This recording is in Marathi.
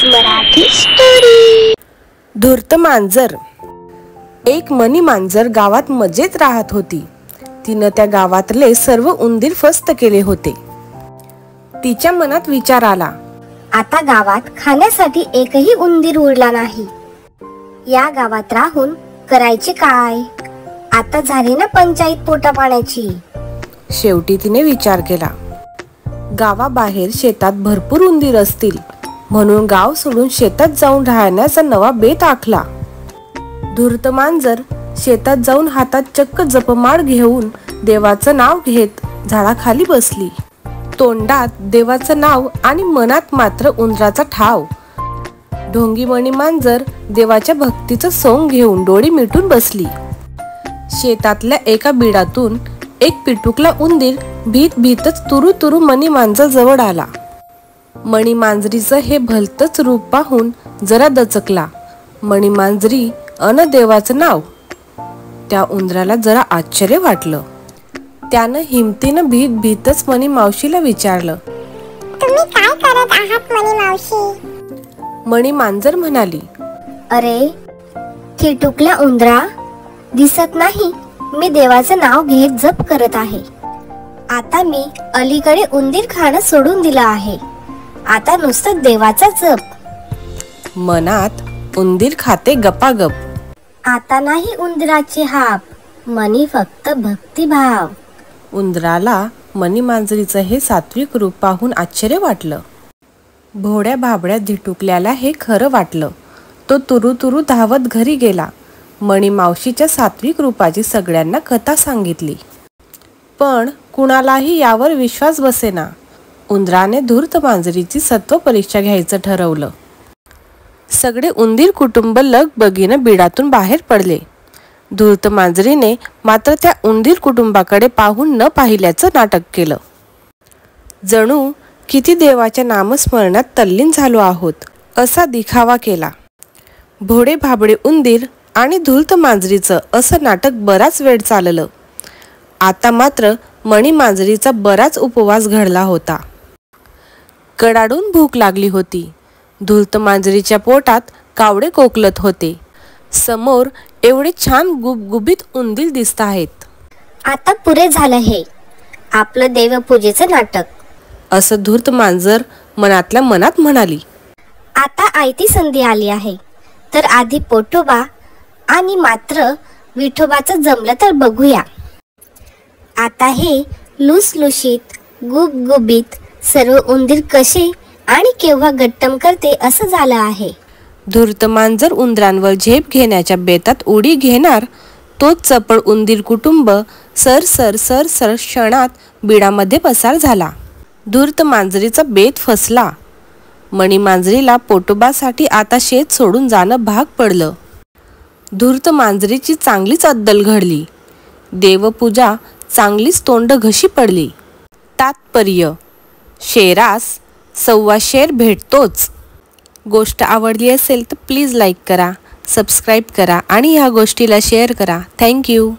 मराठी स्टोरी। धूर्त मांजर। एक मणी मांजर गावात मजेत राहत होती। तिनं त्या गावातले सर्व उंदीर फस्त केले होते। तिच्या मनात विचार आला, आता गावात खाण्यासाठी एकही उंदीर उरला नाही। या गावात राहून करायचे काय? आता झाली ना पंचायत पोटापाण्याची। शेवटी तिने विचार केला, गावाबाहेर शेतात भरपूर उंदीर असतील, म्हणून गाव सोडून शेतात जाऊन राहण्याचा नवा बेत आखला। धूर्त मांजर शेतात जाऊन हातात चक्क जपमाळ घेऊन देवाचं नाव घेत झाडाखाली बसली। तोंडात देवाचं नाव आणि मनात मात्र उंदराचा ठाव। ढोंगी मणी मांजर देवाच्या भक्तीचं सोंग घेऊन डोळे मिटून बसली। शेतातल्या एका बिडातून एक पिटुकला उंदीर भीत भीतच तुरु तुरु मणी मांजर जवळ आला। मणी मांजरीचं हे भलतंच रूप पाहून जरा दचकला। मणी मांजरी अन देवाचं नाव। त्या उंदराला जरा आश्चर्य वाटलं। त्यानं हिमतीनं भीत भीतच मणी मावशीला विचारलं, तुम्ही काय करत आहात मणी मावशी? मणी मांजर म्हणाली, अरे थिटुकल्या उंदरा, दिसत नाही मी देवाचं नाव घेत जप करत आहे। आता मी अलीकडे उंदीर खाणं सोडून दिलं आहे। आता नुसतं देवाचा जप। मनात उंदीर खाते गपागप। आता नाही उंदराची हाप, मनी फक्त भक्तिभाव। उंदराला मणी मांजरीचं हे सात्विक रूप पाहून आश्चर्य वाटलं। भोड्या भाबड्या धिटुकल्याला हे खरं वाटलं। तो तुरु तुरु धावत घरी गेला। मणी मावशीच्या सात्विक रूपाची सगळ्यांना कथा सांगितली, पण कुणालाही यावर विश्वास बसेना। उंदराने धूर्त मांजरीची सत्व परीक्षा घ्यायचं ठरवलं। सगळे उंदीर कुटुंब लगबगीनं बिडातून बाहेर पडले। धूर्त मांजरीने मात्र त्या उंदीर कुटुंबाकडे पाहून न पाहिल्याचं नाटक केलं। जणू किती देवाच्या नामस्मरणात तल्लीन झालो आहोत असा दिखावा केला। भोडे भाबडे उंदीर आणि धूर्त मांजरीचं असं नाटक बराच वेळ चाललं। आता मात्र मणी मांजरीचा बराच उपवास घडला होता। कडाडून भूक लागली होती। धूर्त मांजरीच्या पोटात कावडे कोकलत होते। समोर एवढे छान गुबगुबीत उंदीर दिसत आहेत। आता पुरे झालं हे आपलं देवपूजेचं नाटक, असं धूर्त मांजर मनातल्या मनात म्हणाली। आता आयती संधी आली आहे, तर आधी पोटोबा आणि मात्र विठोबाचं जमलं तर बघूया। आता हे लुसलुशीत गुबगुबीत सर्व उंदीर कसे आणि केव्हा गट्टम करते असं झालं आहे। धूर्त मांजर उंदरांवर झेप घेण्याच्या बेतात उडी घेणार, तोच चपळ उंदीर कुटुंब सर सर सर सर क्षणात बिडामध्ये पसार झाला। धूर्त मांजरीचा बेत फसला। मणी मांजरीला पोटोबासाठी आता शेत सोडून जाणं भाग पडलं। धूर्त मांजरीची चांगलीच अद्दल घडली। देवपूजा चांगलीच तोंड घशी पडली। तात्पर्य, शेरास सव्वा शेर भेटतोच। गोष्ट आवडली असेल तर प्लीज लाईक करा, सबस्क्राईब करा आणि ह्या गोष्टीला शेअर करा। थँक्यू।